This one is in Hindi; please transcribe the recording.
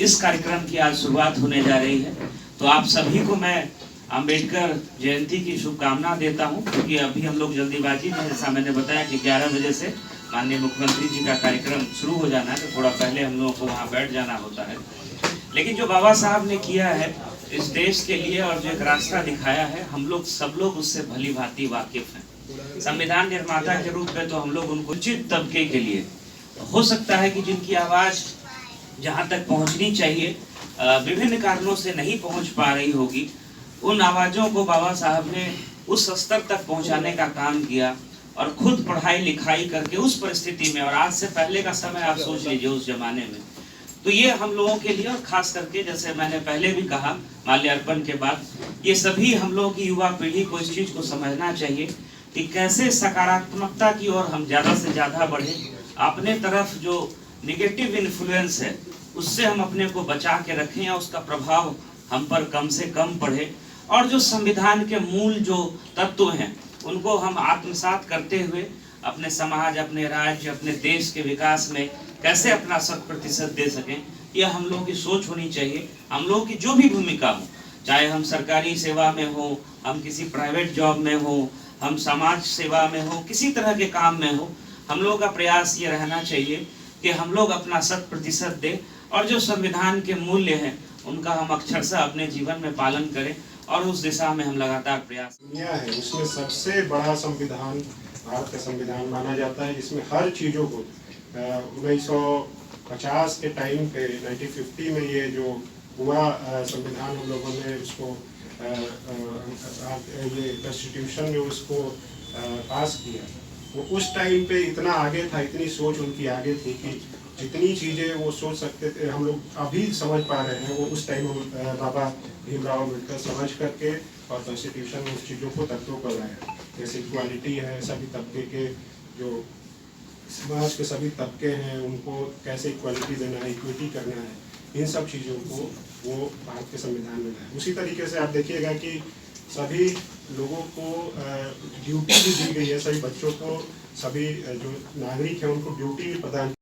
इस कार्यक्रम की आज शुरुआत होने जा रही है। तो आप सभी को मैं अंबेडकर जयंती की शुभकामना देता हूं, क्योंकि अभी हम लोग जल्दीबाजी में, जैसा मैंने बताया कि 11 बजे से माननीय मुख्यमंत्री जी का कार्यक्रम शुरू हो जाना है, तो थोड़ा पहले हम लोगों को वहाँ बैठ जाना होता है। लेकिन जो बाबा साहब ने किया है इस देश के लिए और जो एक रास्ता दिखाया है, हम लोग सब लोग उससे भली भांति वाकिफ हैं। संविधान निर्माता के रूप में तो हम लोग उनको उचित तबके के लिए, हो सकता है कि जिनकी आवाज जहां तक पहुंचनी चाहिए विभिन्न कारणों से नहीं पहुंच पा रही होगी, उन आवाजों को बाबा साहब ने उस स्तर तक पहुंचाने का काम किया और खुद पढ़ाई लिखाई करके उस परिस्थिति में, और आज से पहले का समय आप सोच लीजिए उस जमाने में, तो ये हम लोगों के लिए, और खास करके जैसे मैंने पहले भी कहा माल्यार्पण के बाद, ये सभी हम लोगों की युवा पीढ़ी को इस चीज को समझना चाहिए कि कैसे सकारात्मकता की ओर हम ज्यादा से ज्यादा बढ़े। अपने तरफ जो निगेटिव इन्फ्लुएंस है उससे हम अपने को बचा के रखें या उसका प्रभाव हम पर कम से कम पड़े, और जो संविधान के मूल जो तत्व हैं उनको हम आत्मसात करते हुए अपने समाज, अपने राज्य, अपने देश के विकास में कैसे अपना 100% दे सकें, यह हम लोगों की सोच होनी चाहिए। हम लोगों की जो भी भूमिका हो, चाहे हम सरकारी सेवा में हो, हम किसी प्राइवेट जॉब में हो, हम समाज सेवा में हो, किसी तरह के काम में हो, हम लोगों का प्रयास ये रहना चाहिए कि हम लोग अपना 100% दें और जो संविधान के मूल्य हैं उनका हम अक्षरशः अपने जीवन में पालन करें, और उस दिशा में हम लगातार प्रयास। दुनिया है उसमें सबसे बड़ा संविधान भारत का संविधान माना जाता है, जिसमें हर चीज़ों को 1950 के टाइम पे 1950 में ये जो हुआ संविधान, हम लोगों ने उसको ये कॉन्स्टिट्यूशन में उसको पास किया, वो उस टाइम पे इतना आगे था, इतनी सोच उनकी आगे थी कि जितनी चीज़ें वो सोच सकते थे हम लोग अभी समझ पा रहे हैं, वो उस टाइम बाबा भीमराव अम्बेडकर समझ करके और कॉन्स्टिट्यूशन में उस चीज़ों को तत्वों को लाया। जैसे इक्वालिटी है, सभी तबके के जो समाज के सभी तबके हैं उनको कैसे इक्वालिटी देना है, इक्विटी करना है, इन सब चीज़ों को वो भारत के संविधान में लाया। उसी तरीके से आप देखिएगा कि सभी लोगों को ड्यूटी भी दी गई है, सभी बच्चों को, सभी जो नागरिक हैं उनको ड्यूटी भी प्रदान